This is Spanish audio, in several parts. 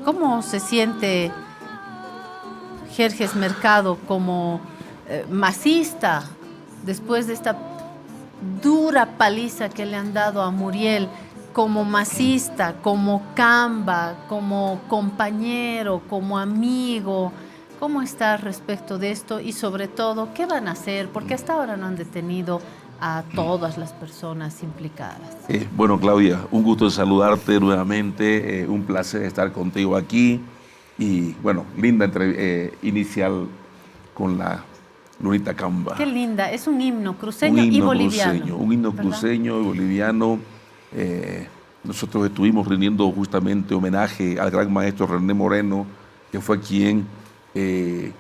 ¿Cómo se siente Jerjes Mercado como masista después de esta dura paliza que le han dado a Muriel, como masista, como camba, como compañero, como amigo? ¿Cómo está respecto de esto? Y sobre todo, ¿qué van a hacer? Porque hasta ahora no han detenido a todas las personas implicadas. Bueno, Claudia, un gusto de saludarte nuevamente, un placer estar contigo aquí y bueno, linda inicial con la Lunita Camba. Qué linda, es un himno cruceño y boliviano. Un himno ¿verdad? cruceño y boliviano. Nosotros estuvimos rindiendo justamente homenaje al gran maestro René Moreno, que fue quien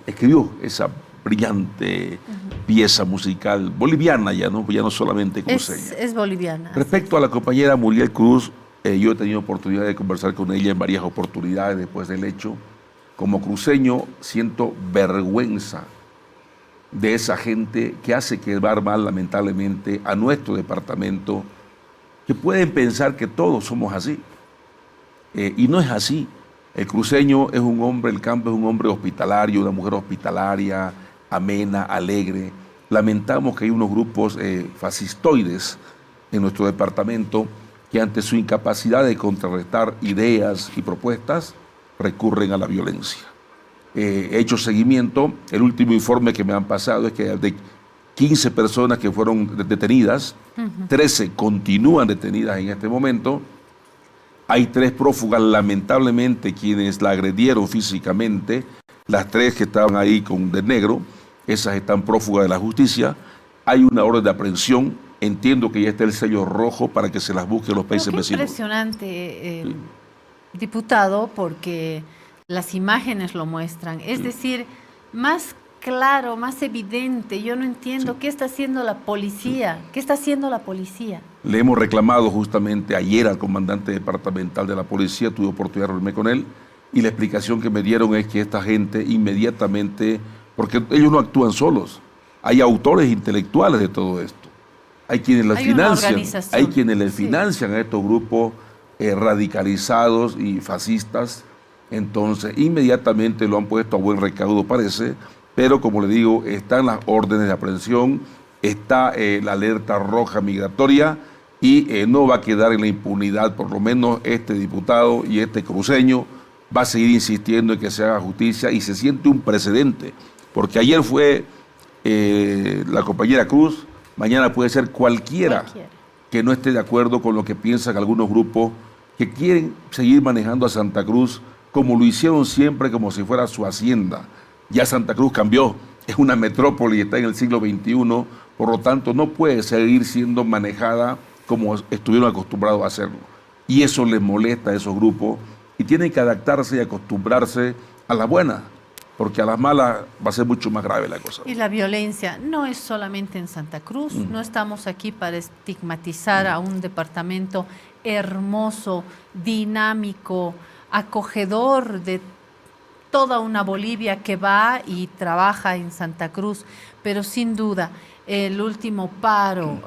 escribió esa brillante pieza musical boliviana, ya no solamente cruceña. Es boliviana. Respecto a la compañera Muriel Cruz, yo he tenido oportunidad de conversar con ella en varias oportunidades después del hecho. Como cruceño siento vergüenza de esa gente que hace quedar mal lamentablemente a nuestro departamento, que pueden pensar que todos somos así. Y no es así. El cruceño es un hombre, el campo es un hombre hospitalario, una mujer hospitalaria, amena, alegre. Lamentamos que hay unos grupos fascistoides en nuestro departamento que ante su incapacidad de contrarrestar ideas y propuestas recurren a la violencia. He hecho seguimiento, el último informe que me han pasado es que de 15 personas que fueron detenidas, 13 continúan detenidas en este momento. Hay 3 prófugas, lamentablemente, quienes la agredieron físicamente. Las 3 que estaban ahí de negro, esas están prófugas de la justicia. Hay una orden de aprehensión. Entiendo que ya está el sello rojo para que se las busquen los países vecinos. Impresionante, diputado, porque las imágenes lo muestran. Es decir, más claro, más evidente. Yo no entiendo qué está haciendo la policía. ¿Qué está haciendo la policía? Le hemos reclamado justamente ayer al comandante departamental de la policía, tuve oportunidad de reunirme con él, y la explicación que me dieron es que esta gente inmediatamente, porque ellos no actúan solos, hay autores intelectuales de todo esto, hay quienes les financian a estos grupos radicalizados y fascistas. Entonces inmediatamente lo han puesto a buen recaudo, parece, pero como le digo, están las órdenes de aprehensión, está la alerta roja migratoria y no va a quedar en la impunidad. Por lo menos este diputado y este cruceño va a seguir insistiendo en que se haga justicia y se siente un precedente, porque ayer fue la compañera Cruz, mañana puede ser cualquiera que no esté de acuerdo con lo que piensan algunos grupos que quieren seguir manejando a Santa Cruz como lo hicieron siempre, como si fuera su hacienda. Ya Santa Cruz cambió, es una metrópoli, está en el siglo XXI, por lo tanto no puede seguir siendo manejada como estuvieron acostumbrados a hacerlo. Y eso les molesta a esos grupos y tienen que adaptarse y acostumbrarse a la buena, porque a las malas va a ser mucho más grave la cosa. Y la violencia no es solamente en Santa Cruz, no estamos aquí para estigmatizar a un departamento hermoso, dinámico, acogedor de toda una Bolivia que va y trabaja en Santa Cruz, pero sin duda el último paro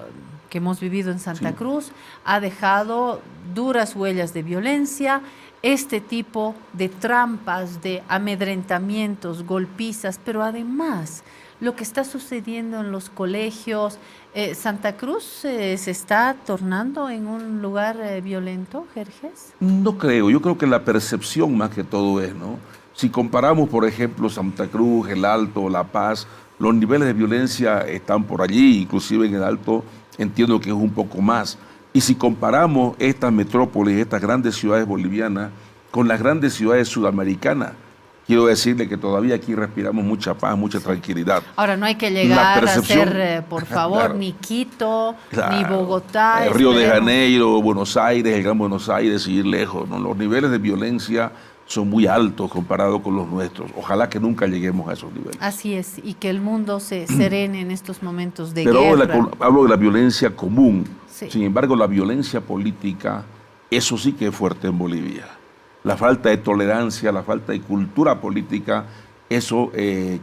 que hemos vivido en Santa Cruz ha dejado duras huellas de violencia, este tipo de trampas, de amedrentamientos, golpizas, pero además lo que está sucediendo en los colegios. ¿Santa Cruz se está tornando en un lugar violento, Jerjes? No creo, yo creo que la percepción más que todo es, ¿no? Si comparamos, por ejemplo, Santa Cruz, El Alto, La Paz, los niveles de violencia están por allí, inclusive en El Alto entiendo que es un poco más. Y si comparamos estas metrópolis, estas grandes ciudades bolivianas, con las grandes ciudades sudamericanas, quiero decirle que todavía aquí respiramos mucha paz, mucha tranquilidad. Ahora, no hay que llegar a ser, por favor, claro, ni Quito, ni Bogotá. Río de Janeiro, Buenos Aires, el Gran Buenos Aires, y ir lejos, ¿no? Los niveles de violencia son muy altos comparados con los nuestros. Ojalá que nunca lleguemos a esos niveles. Así es, y que el mundo se serene en estos momentos de guerra. Pero hablo de la violencia común. Sí. Sin embargo, la violencia política, eso sí que es fuerte en Bolivia. La falta de tolerancia, la falta de cultura política, eso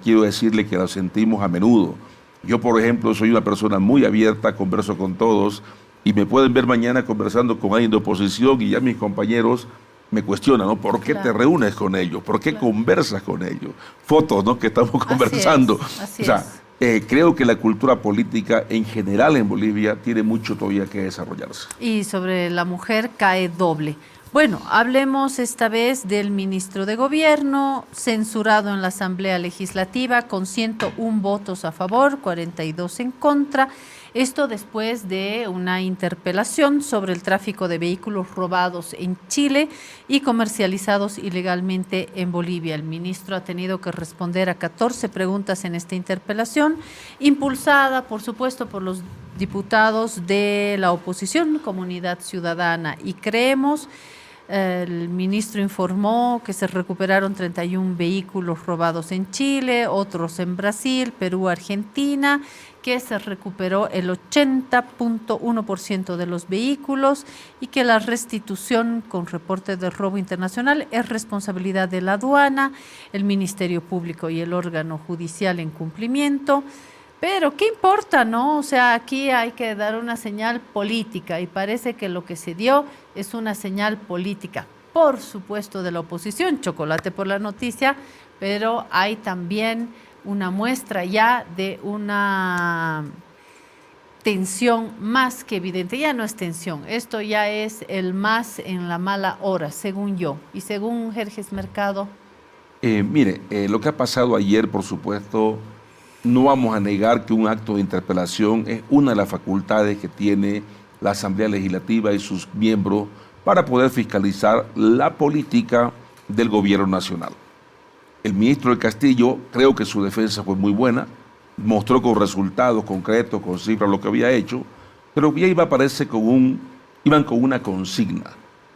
quiero decirle que lo sentimos a menudo. Yo, por ejemplo, soy una persona muy abierta, converso con todos, y me pueden ver mañana conversando con alguien de oposición y ya mis compañeros me cuestiona, ¿no? ¿Por qué te reúnes con ellos? ¿Por qué conversas con ellos? Fotos, ¿no? Que estamos conversando. Así o sea, creo que la cultura política en general en Bolivia tiene mucho todavía que desarrollarse. Y sobre la mujer cae doble. Bueno, hablemos esta vez del ministro de Gobierno, censurado en la Asamblea Legislativa con 101 votos a favor, 42 en contra. Esto después de una interpelación sobre el tráfico de vehículos robados en Chile y comercializados ilegalmente en Bolivia. El ministro ha tenido que responder a 14 preguntas en esta interpelación, impulsada, por supuesto, por los diputados de la oposición, Comunidad Ciudadana y Creemos. El ministro informó que se recuperaron 31 vehículos robados en Chile, otros en Brasil, Perú, Argentina, que se recuperó el 80.1% de los vehículos y que la restitución con reporte de robo internacional es responsabilidad de la aduana, el Ministerio Público y el órgano judicial en cumplimiento. Pero, ¿qué importa, no? O sea, aquí hay que dar una señal política y parece que lo que se dio es una señal política, por supuesto, de la oposición, chocolate por la noticia, pero hay también una muestra ya de una tensión más que evidente. Ya no es tensión, esto ya es el más en la mala hora, según yo. Y según Jerjes Mercado. Mire, lo que ha pasado ayer, por supuesto, no vamos a negar que un acto de interpelación es una de las facultades que tiene la Asamblea Legislativa y sus miembros para poder fiscalizar la política del gobierno nacional. El ministro del Castillo, creo que su defensa fue muy buena, mostró con resultados concretos, con cifras lo que había hecho, pero ya iban con una consigna,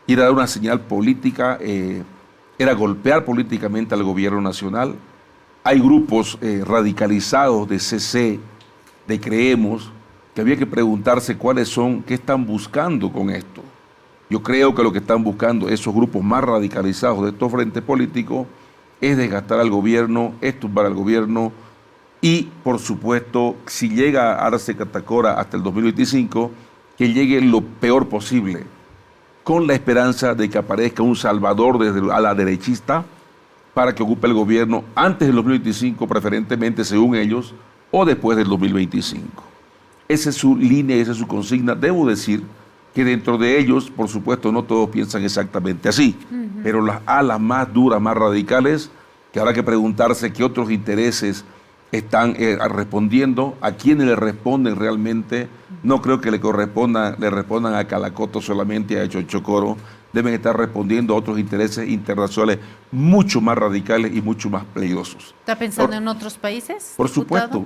ir a dar una señal política, era golpear políticamente al gobierno nacional. Hay grupos radicalizados de CC, de Creemos, que había que preguntarse qué están buscando con esto. Yo creo que lo que están buscando esos grupos más radicalizados de estos frentes políticos es desgastar al gobierno, es tumbar al gobierno y, por supuesto, si llega Arce Catacora hasta el 2025, que llegue lo peor posible, con la esperanza de que aparezca un salvador desde a la derechista para que ocupe el gobierno antes del 2025, preferentemente según ellos, o después del 2025. Esa es su línea, esa es su consigna. Debo decir que dentro de ellos, por supuesto, no todos piensan exactamente así, pero las alas más duras, más radicales, que habrá que preguntarse qué otros intereses están respondiendo, a quiénes le responden realmente. No creo que le respondan a Calacoto solamente, a Chochocoro. Deben estar respondiendo a otros intereses internacionales mucho más radicales y mucho más peligrosos. ¿Está pensando en otros países? Por supuesto.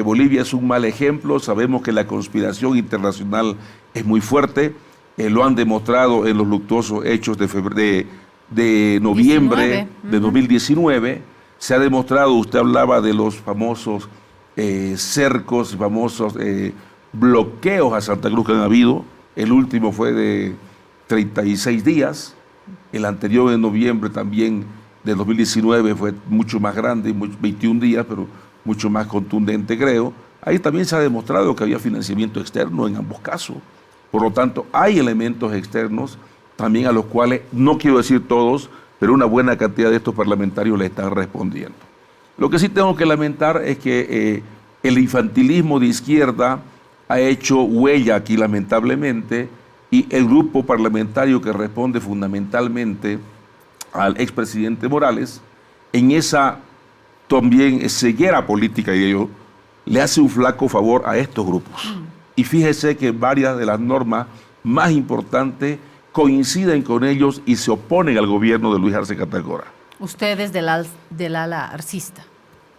Bolivia es un mal ejemplo. Sabemos que la conspiración internacional es muy fuerte. Lo han demostrado en los luctuosos hechos de noviembre de 2019. Se ha demostrado, usted hablaba de los famosos cercos, famosos bloqueos a Santa Cruz que han habido. El último fue de 36 días, el anterior en noviembre también de 2019 fue mucho más grande, 21 días, pero mucho más contundente creo. Ahí también se ha demostrado que había financiamiento externo en ambos casos. Por lo tanto, hay elementos externos también a los cuales, no quiero decir todos, pero una buena cantidad de estos parlamentarios le están respondiendo. Lo que sí tengo que lamentar es que el infantilismo de izquierda ha hecho huella aquí lamentablemente, y el grupo parlamentario que responde fundamentalmente al expresidente Morales, en esa también ceguera política, diría yo, le hace un flaco favor a estos grupos. Y fíjese que varias de las normas más importantes coinciden con ellos y se oponen al gobierno de Luis Arce Catacora. Usted es del ala arcista.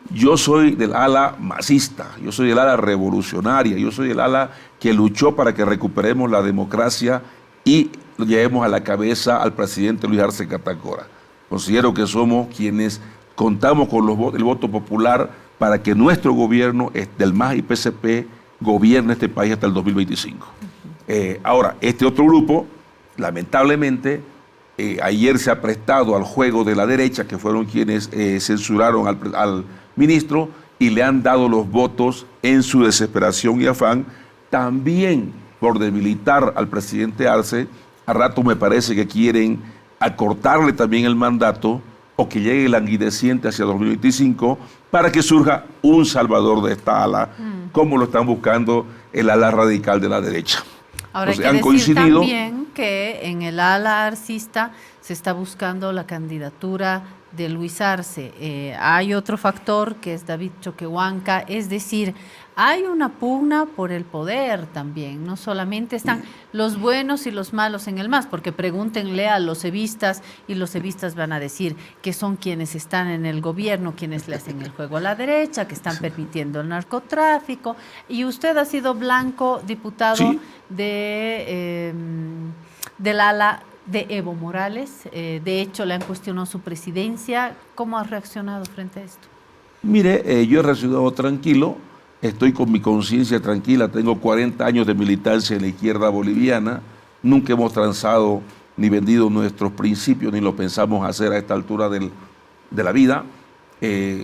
Yo soy del ala masista, yo soy del ala revolucionaria, yo soy del ala que luchó para que recuperemos la democracia y lo llevemos a la cabeza al presidente Luis Arce Catacora. Considero que somos quienes contamos con el voto popular para que nuestro gobierno, del MAS y PCP, gobierne este país hasta el 2025. Ahora, este otro grupo, lamentablemente, ayer se ha prestado al juego de la derecha, que fueron quienes censuraron al ministro y le han dado los votos en su desesperación y afán, también por debilitar al presidente Arce A rato me parece que quieren acortarle también el mandato o que llegue languideciente hacia 2025 para que surja un salvador de esta ala, como lo están buscando el ala radical de la derecha. Ahora hay que decir también que en el ala arcista se está buscando la candidatura de Luis Arce. Hay otro factor que es David Choquehuanca, es decir, hay una pugna por el poder también, no solamente están los buenos y los malos en el MAS, porque pregúntenle a los evistas y los evistas van a decir que son quienes están en el gobierno, quienes le hacen el juego a la derecha, que están permitiendo el narcotráfico, y usted ha sido blanco, diputado, ¿sí?, del ala de Evo Morales. De hecho, le han cuestionado su presidencia. ¿Cómo ha reaccionado frente a esto? Mire, yo he reaccionado tranquilo, estoy con mi conciencia tranquila, tengo 40 años de militancia en la izquierda boliviana, nunca hemos transado ni vendido nuestros principios, ni lo pensamos hacer a esta altura de la vida.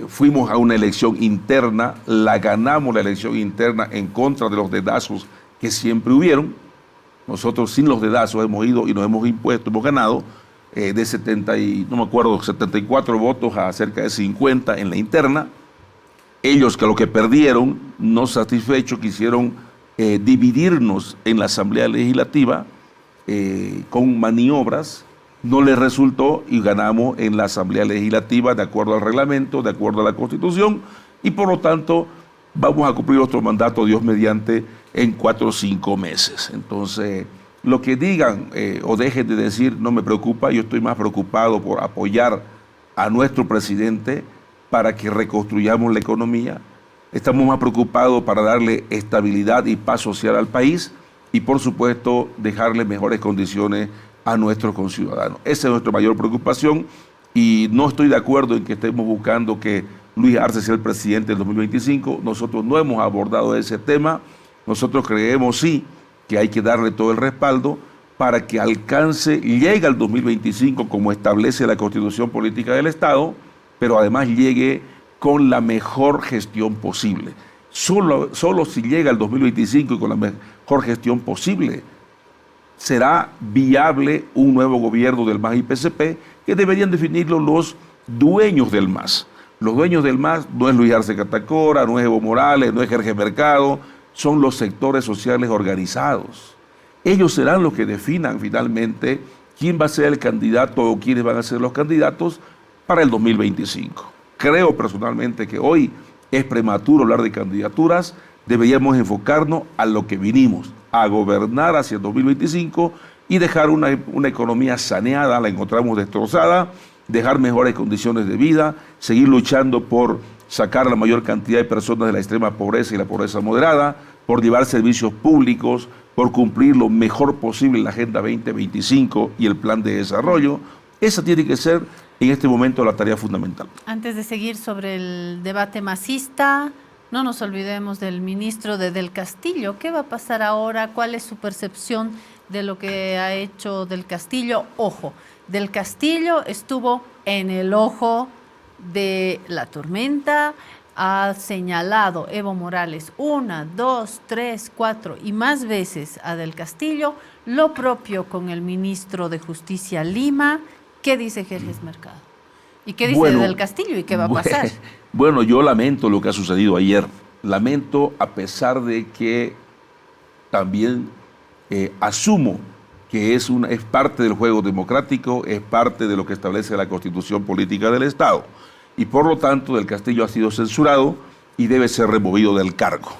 Fuimos a una elección interna, la ganamos la elección interna en contra de los dedazos que siempre hubieron. Nosotros sin los dedazos hemos ido y nos hemos impuesto, hemos ganado de 74 votos a cerca de 50 en la interna. Ellos, que lo que perdieron, no satisfechos, quisieron dividirnos en la Asamblea Legislativa con maniobras. No les resultó y ganamos en la Asamblea Legislativa de acuerdo al reglamento, de acuerdo a la Constitución, y por lo tanto vamos a cumplir nuestro mandato, Dios mediante, en 4 o 5 meses. Entonces, lo que digan o dejen de decir no me preocupa, yo estoy más preocupado por apoyar a nuestro presidente para que reconstruyamos la economía. Estamos más preocupados para darle estabilidad y paz social al país y, por supuesto, dejarle mejores condiciones a nuestros conciudadanos. Esa es nuestra mayor preocupación y no estoy de acuerdo en que estemos buscando que Luis Arce sea el presidente del 2025. Nosotros no hemos abordado ese tema. Nosotros creemos, sí, que hay que darle todo el respaldo para que alcance, llegue al 2025 como establece la Constitución Política del Estado, pero además llegue con la mejor gestión posible. Solo si llega al 2025 y con la mejor gestión posible, será viable un nuevo gobierno del MAS y PSP, que deberían definirlo los dueños del MAS. Los dueños del MAS no es Luis Arce Catacora, no es Evo Morales, no es Jorge Mercado, son los sectores sociales organizados. Ellos serán los que definan finalmente quién va a ser el candidato o quiénes van a ser los candidatos para el 2025. Creo personalmente que hoy es prematuro hablar de candidaturas, deberíamos enfocarnos a lo que vinimos, a gobernar hacia el 2025 y dejar una economía saneada, la encontramos destrozada, dejar mejores condiciones de vida, seguir luchando por sacar a la mayor cantidad de personas de la extrema pobreza y la pobreza moderada, por llevar servicios públicos, por cumplir lo mejor posible la Agenda 2025 y el Plan de Desarrollo. Esa tiene que ser en este momento la tarea fundamental. Antes de seguir sobre el debate masista, no nos olvidemos del ministro Del Castillo. ¿Qué va a pasar ahora? ¿Cuál es su percepción de lo que ha hecho Del Castillo? Ojo, Del Castillo estuvo en el ojo de la tormenta, ha señalado Evo Morales 1, 2, 3, 4 y más veces a Del Castillo, lo propio con el ministro de Justicia Lima. ¿Qué dice Jerjes Mercado? ¿Y qué dice Del Castillo y qué va a pasar? Bueno, yo lamento lo que ha sucedido ayer. Lamento, a pesar de que también asumo que es parte del juego democrático, es parte de lo que establece la Constitución Política del Estado. Y por lo tanto, Del Castillo ha sido censurado y debe ser removido del cargo.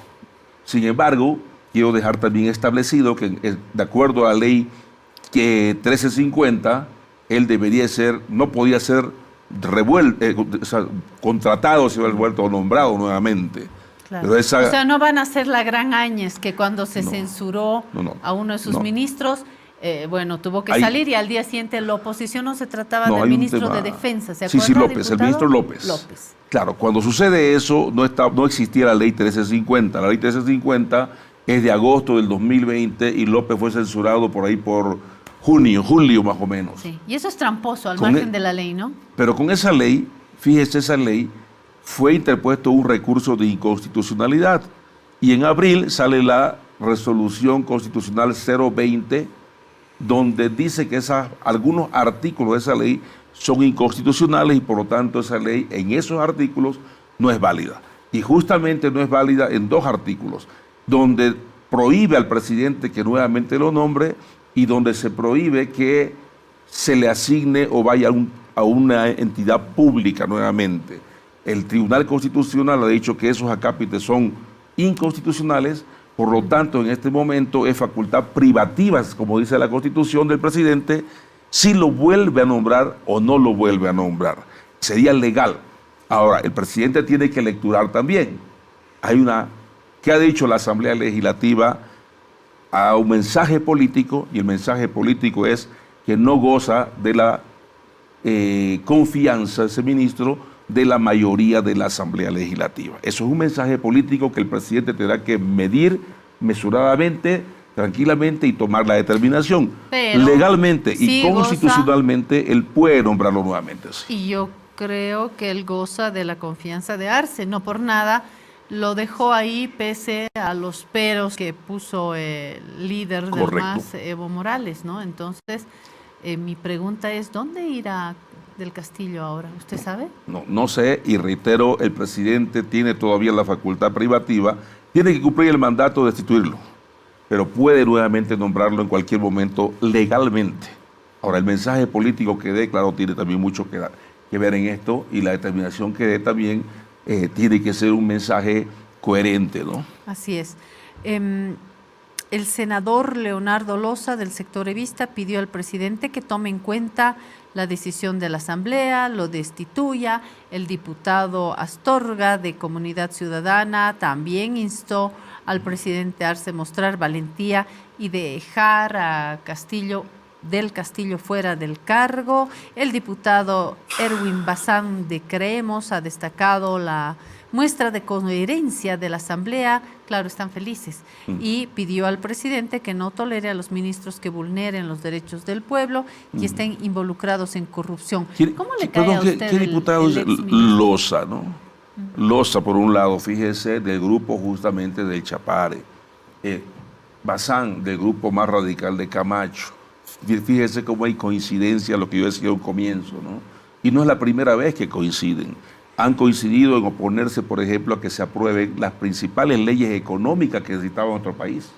Sin embargo, quiero dejar también establecido que, de acuerdo a la ley 1350, él debería ser, no podía ser contratado, si hubiera vuelto o nombrado nuevamente. Claro. Pero o sea, no van a ser la gran Áñez que cuando se censuró a uno de sus ministros, tuvo que salir y al día siguiente la oposición no se trataba del ministro de Defensa, ¿se acuerda? Sí, López, diputado? El ministro López. Claro, cuando sucede eso, no existía la ley 1350. La ley 1350 es de agosto del 2020 y López fue censurado por ahí por julio más o menos. Sí, y eso es tramposo al margen de la ley, ¿no? Pero con esa ley, fíjese, esa ley fue interpuesto un recurso de inconstitucionalidad y en abril sale la resolución constitucional 020 donde dice que algunos artículos de esa ley son inconstitucionales y por lo tanto esa ley en esos artículos no es válida. Y justamente no es válida en 2 artículos, donde prohíbe al presidente que nuevamente lo nombre y donde se prohíbe que se le asigne o vaya a una entidad pública nuevamente. El Tribunal Constitucional ha dicho que esos acápites son inconstitucionales, por lo tanto en este momento es facultad privativa, como dice la Constitución, del presidente, si lo vuelve a nombrar o no lo vuelve a nombrar. Sería legal. Ahora, el presidente tiene que lecturar también. ¿Qué ha dicho la Asamblea Legislativa? A un mensaje político, y el mensaje político es que no goza de la confianza ese ministro de la mayoría de la Asamblea Legislativa. Eso es un mensaje político que el presidente tendrá que medir mesuradamente, tranquilamente y tomar la determinación. Pero legalmente sí y constitucionalmente él puede nombrarlo nuevamente. Sí. Y yo creo que él goza de la confianza de Arce, no por nada lo dejó ahí pese a los peros que puso el líder del MAS, Evo Morales, ¿no? Entonces, mi pregunta es, ¿dónde irá del Castillo ahora? ¿Usted sabe? No sé, y reitero, el presidente tiene todavía la facultad privativa, tiene que cumplir el mandato de destituirlo, pero puede nuevamente nombrarlo en cualquier momento legalmente. Ahora, el mensaje político que dé, claro, tiene también mucho que ver en esto, y la determinación que dé también tiene que ser un mensaje coherente, ¿no? Así es. El senador Leonardo Loza, del sector evista, pidió al presidente que tome en cuenta la decisión de la Asamblea, lo destituya. El diputado Astorga, de Comunidad Ciudadana, también instó al presidente Arce mostrar valentía y dejar a del Castillo fuera del cargo. El diputado Erwin Bazán, de Creemos, ha destacado la muestra de coherencia de la Asamblea, claro, están felices, y pidió al presidente que no tolere a los ministros que vulneren los derechos del pueblo y estén involucrados en corrupción. ¿Cómo le cae a usted ¿Qué diputado es Loza, no? Loza, por un lado, fíjese, del grupo justamente del Chapare, Bazán, del grupo más radical de Camacho. Fíjese cómo hay coincidencia, lo que yo decía al comienzo, ¿no? Y no es la primera vez que coinciden. Han coincidido en oponerse, por ejemplo, a que se aprueben las principales leyes económicas que necesitaba nuestro país.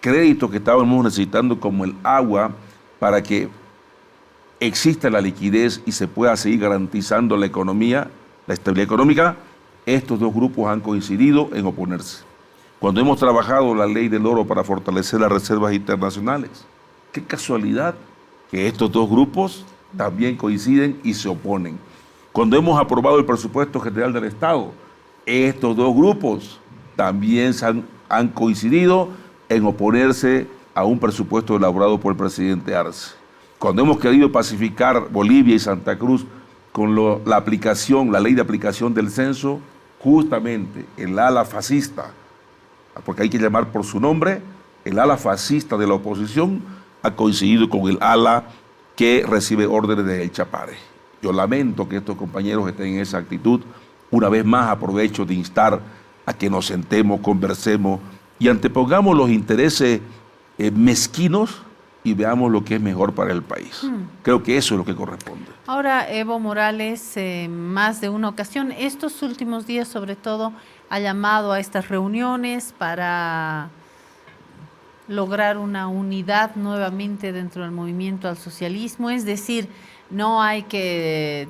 Créditos que estábamos necesitando, como el agua, para que exista la liquidez y se pueda seguir garantizando la economía, la estabilidad económica. Estos 2 grupos han coincidido en oponerse. Cuando hemos trabajado la ley del oro para fortalecer las reservas internacionales, qué casualidad que estos 2 grupos también coinciden y se oponen. Cuando hemos aprobado el presupuesto general del Estado, estos 2 grupos también han coincidido en oponerse a un presupuesto elaborado por el presidente Arce. Cuando hemos querido pacificar Bolivia y Santa Cruz con la ley de aplicación del censo, justamente el ala fascista, porque hay que llamar por su nombre, el ala fascista de la oposición ha coincidido con el ala que recibe órdenes del Chapare. Yo lamento que estos compañeros estén en esa actitud. Una vez más aprovecho de instar a que nos sentemos, conversemos y antepongamos los intereses mezquinos y veamos lo que es mejor para el país. Creo que eso es lo que corresponde. Ahora, Evo Morales, más de una ocasión, estos últimos días sobre todo, ha llamado a estas reuniones para lograr una unidad nuevamente dentro del movimiento al socialismo, es decir, no hay que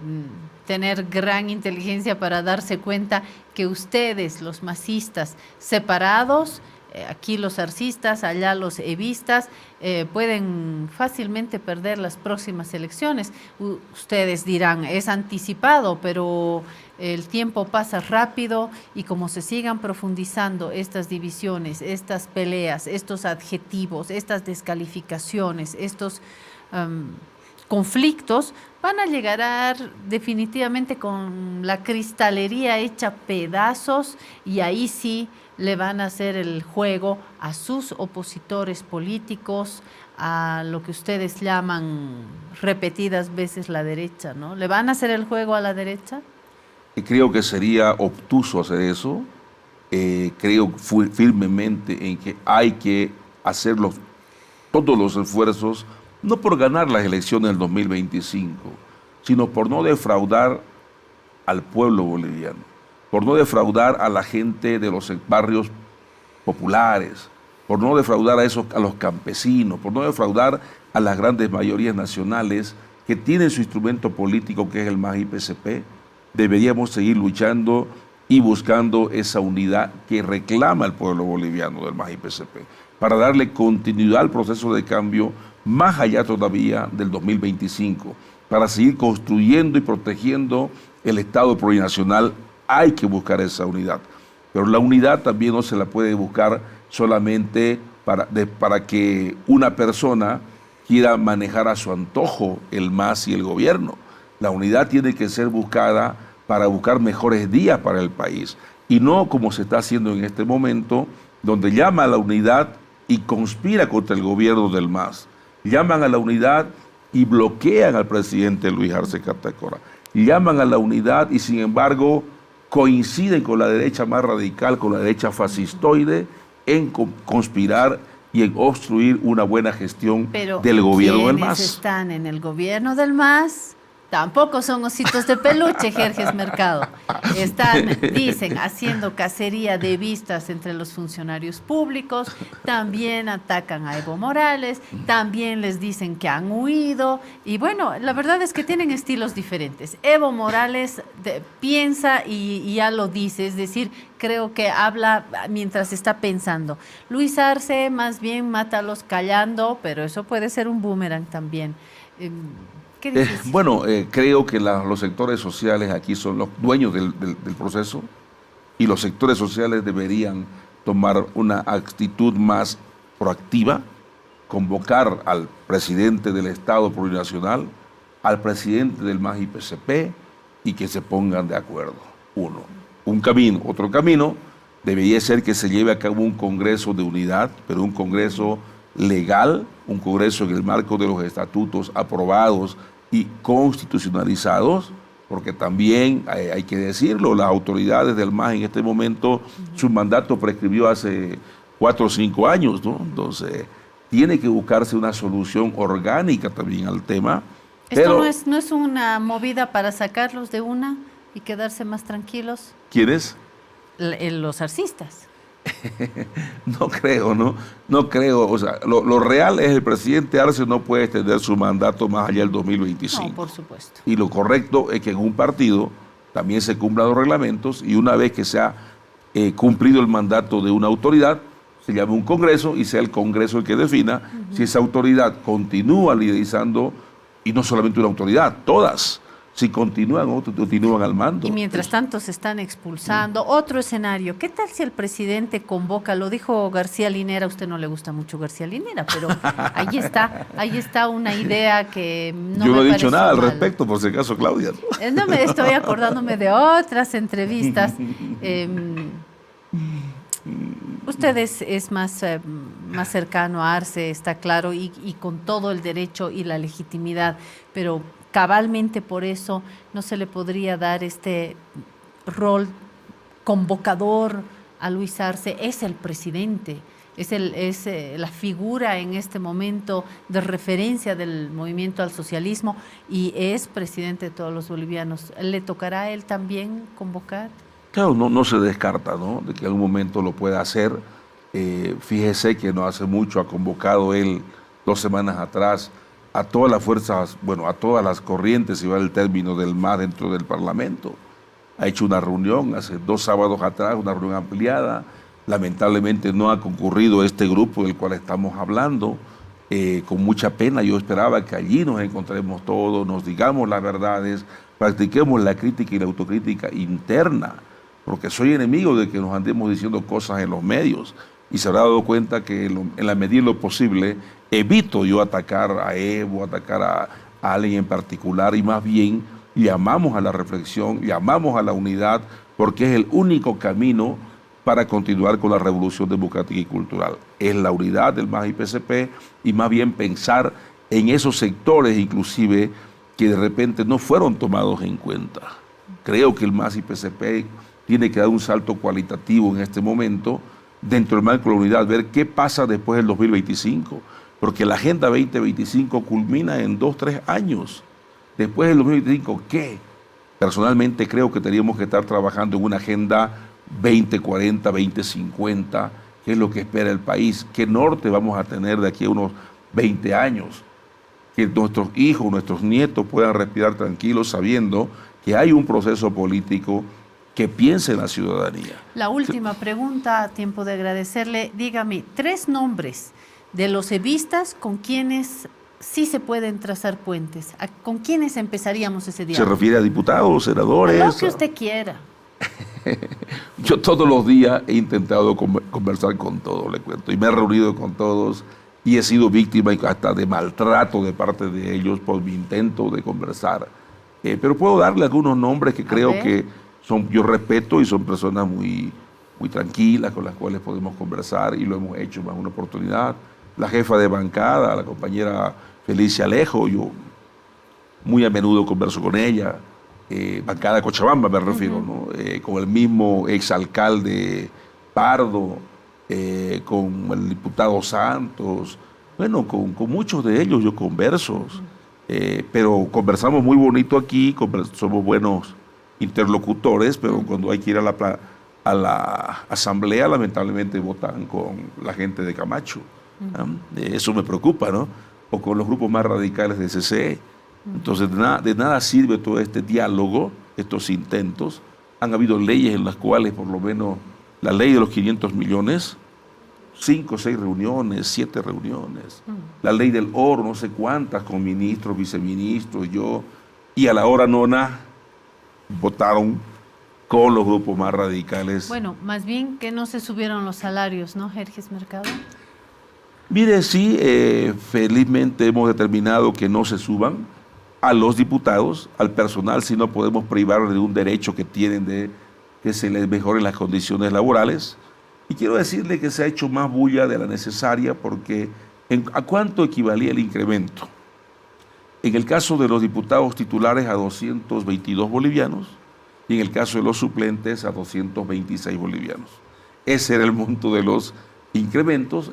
tener gran inteligencia para darse cuenta que ustedes, los masistas, separados, aquí los arcistas, allá los evistas, pueden fácilmente perder las próximas elecciones. Ustedes dirán, es anticipado, pero el tiempo pasa rápido y como se sigan profundizando estas divisiones, estas peleas, estos adjetivos, estas descalificaciones, estos conflictos, van a llegar definitivamente con la cristalería hecha pedazos y ahí sí le van a hacer el juego a sus opositores políticos, a lo que ustedes llaman repetidas veces la derecha, ¿no? ¿Le van a hacer el juego a la derecha? Y creo que sería obtuso hacer eso. Creo firmemente en que hay que hacer todos los esfuerzos no por ganar las elecciones del 2025, sino por no defraudar al pueblo boliviano, por no defraudar a la gente de los barrios populares, por no defraudar a los campesinos, por no defraudar a las grandes mayorías nacionales que tienen su instrumento político, que es el MAS-IPCP. Deberíamos seguir luchando y buscando esa unidad que reclama el pueblo boliviano del MAS-IPCP, para darle continuidad al proceso de cambio más allá todavía del 2025, para seguir construyendo y protegiendo el Estado plurinacional. Hay que buscar esa unidad, pero la unidad también no se la puede buscar solamente para que una persona quiera manejar a su antojo el MAS y el gobierno. La unidad tiene que ser buscada para buscar mejores días para el país, y no como se está haciendo en este momento, donde llama a la unidad y conspira contra el gobierno del MAS. Llaman a la unidad y bloquean al presidente Luis Arce Catacora. Llaman a la unidad y sin embargo coinciden con la derecha más radical, con la derecha fascistoide, en conspirar y en obstruir una buena gestión del gobierno del MAS. Quienes están en el gobierno del MAS tampoco son ositos de peluche, Jerjes Mercado. Están, dicen, haciendo cacería de vistas entre los funcionarios públicos, también atacan a Evo Morales, también les dicen que han huido, y bueno, la verdad es que tienen estilos diferentes. Evo Morales piensa y ya lo dice, es decir, creo que habla mientras está pensando. Luis Arce más bien mátalos callando, pero eso puede ser un boomerang también. Creo que los sectores sociales aquí son los dueños del proceso, y los sectores sociales deberían tomar una actitud más proactiva, convocar al presidente del Estado plurinacional, al presidente del MAS-IPCP, y que se pongan de acuerdo. Un camino. Otro camino debería ser que se lleve a cabo un congreso de unidad, pero un congreso legal, un congreso en el marco de los estatutos aprobados y constitucionalizados, porque también hay que decirlo, las autoridades del MAS en este momento, su mandato prescribió hace 4 o 5 años, ¿no? Entonces, tiene que buscarse una solución orgánica también al tema. ¿Esto no es una movida para sacarlos de una y quedarse más tranquilos? ¿Quiénes? Los arcistas. No creo, ¿no? No creo. O sea, lo real es el presidente Arce no puede extender su mandato más allá del 2025. No, por supuesto. Y lo correcto es que en un partido también se cumplan los reglamentos, y una vez que se ha cumplido el mandato de una autoridad, se llame un congreso y sea el congreso el que defina si esa autoridad continúa liderizando, y no solamente una autoridad, todas. Si continúan, otros continúan al mando. Y mientras tanto se están expulsando. Otro escenario, ¿qué tal si el presidente convoca? Lo dijo García Linera, a usted no le gusta mucho García Linera, pero ahí está una idea que no me Yo no he dicho pareció nada al mal. respecto, por si acaso, Claudia. No me estoy acordándome de otras entrevistas. Usted es más cercano a Arce, está claro, y con todo el derecho y la legitimidad, pero cabalmente por eso no se le podría dar este rol convocador a Luis Arce. Es el presidente, es la figura en este momento de referencia del movimiento al socialismo, y es presidente de todos los bolivianos. ¿Le tocará a él también convocar? Claro, no se descarta, ¿no?, de que en algún momento lo pueda hacer. Fíjese que no hace mucho ha convocado él, 2 semanas atrás, a todas las fuerzas, a todas las corrientes, si va el término, del MAS dentro del Parlamento. Ha hecho una reunión hace 2 sábados atrás, una reunión ampliada. Lamentablemente no ha concurrido este grupo del cual estamos hablando. Con mucha pena, yo esperaba que allí nos encontremos todos, nos digamos las verdades, practiquemos la crítica y la autocrítica interna, porque soy enemigo de que nos andemos diciendo cosas en los medios, y se habrá dado cuenta que en la medida de lo posible evito yo atacar a Evo, atacar a alguien en particular, y más bien llamamos a la reflexión, llamamos a la unidad, porque es el único camino para continuar con la revolución democrática y cultural. Es la unidad del MAS-IPCP, y más bien pensar en esos sectores inclusive que de repente no fueron tomados en cuenta. Creo que el MAS-IPCP tiene que dar un salto cualitativo en este momento dentro del marco de la unidad, ver qué pasa después del 2025, porque la Agenda 2025 culmina en 2, 3 años. Después del 2025, ¿qué? Personalmente creo que teníamos que estar trabajando en una Agenda 2040, 2050, que es lo que espera el país. ¿Qué norte vamos a tener de aquí a unos 20 años? Que nuestros hijos, nuestros nietos puedan respirar tranquilos sabiendo que hay un proceso político que piense en la ciudadanía. La última pregunta, a tiempo de agradecerle. Dígame, 3 nombres de los evistas con quienes sí se pueden trazar puentes. ¿Con quiénes empezaríamos ese diálogo? ¿Se refiere a diputados, senadores? Lo que usted quiera. Yo todos los días he intentado conversar con todos, le cuento, y me he reunido con todos y he sido víctima hasta de maltrato de parte de ellos por mi intento de conversar. Pero puedo darle algunos nombres que creo que yo respeto y son personas muy tranquilas con las cuales podemos conversar y lo hemos hecho en más una oportunidad. La jefa de bancada, la compañera Felicia Alejo, yo muy a menudo converso con ella. Bancada de Cochabamba me refiero, ¿no? Con el mismo exalcalde Pardo, con el diputado Santos, bueno, con muchos de ellos yo converso, pero conversamos muy bonito aquí, somos buenos interlocutores, pero cuando hay que ir a la asamblea, lamentablemente votan con la gente de Camacho. Eso me preocupa, ¿no? O con los grupos más radicales de CCE. Entonces, de nada sirve todo este diálogo, estos intentos. Han habido leyes en las cuales, por lo menos, la ley de los 500 millones, 5 o 6 reuniones, 7 reuniones. La ley del oro, no sé cuántas, con ministros, viceministros, yo. Y a la hora nona, votaron con los grupos más radicales. Bueno, más bien que no se subieron los salarios, ¿no, Jerjes Mercado? Mire, sí, felizmente hemos determinado que no se suban. A los diputados, al personal, si no podemos privar de un derecho que tienen de que se les mejoren las condiciones laborales. Y quiero decirle que se ha hecho más bulla de la necesaria porque ¿a cuánto equivalía el incremento? En el caso de los diputados titulares a 222 bolivianos y en el caso de los suplentes a 226 bolivianos. Ese era el monto de los incrementos.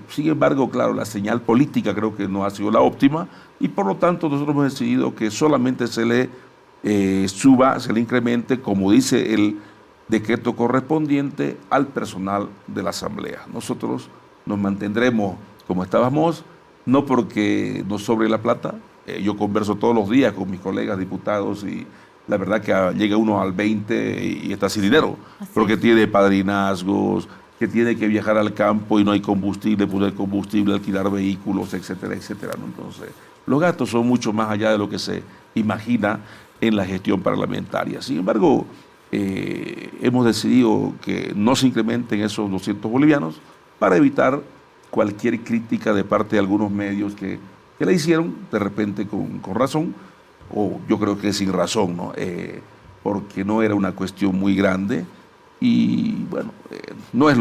Sin embargo, claro, la señal política creo que no ha sido la óptima y por lo tanto nosotros hemos decidido que solamente se le se le incremente, como dice el decreto correspondiente, al personal de la Asamblea. Nosotros nos mantendremos como estábamos, no porque nos sobre la plata. Yo converso todos los días con mis colegas diputados y la verdad que llega uno al 20 y está sin dinero, porque tiene padrinazgos, que tiene que viajar al campo y no hay combustible, poner combustible, alquilar vehículos, etcétera, etcétera, ¿no? Entonces, los gastos son mucho más allá de lo que se imagina en la gestión parlamentaria. Sin embargo, hemos decidido que no se incrementen esos 200 bolivianos para evitar cualquier crítica de parte de algunos medios que la hicieron de repente con razón, o yo creo que sin razón, ¿no? Porque no era una cuestión muy grande. Y bueno, no es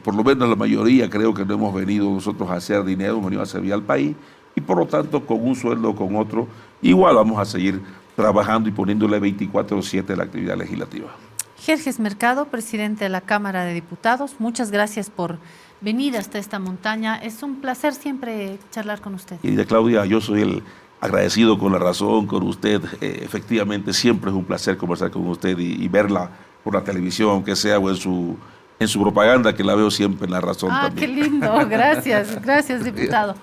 por lo menos la mayoría creo que no hemos venido nosotros a hacer dinero, hemos venido a servir al país y por lo tanto con un sueldo o con otro, igual vamos a seguir trabajando y poniéndole 24/7 a la actividad legislativa. Jerjes Mercado, presidente de la Cámara de Diputados, muchas gracias por venir hasta esta montaña. Es un placer siempre charlar con usted. Querida Claudia, yo soy el agradecido con la razón, con usted. Efectivamente, siempre es un placer conversar con usted y verla por la televisión, aunque sea, o en su propaganda, que la veo siempre en La Razón también. Qué lindo, gracias, diputado.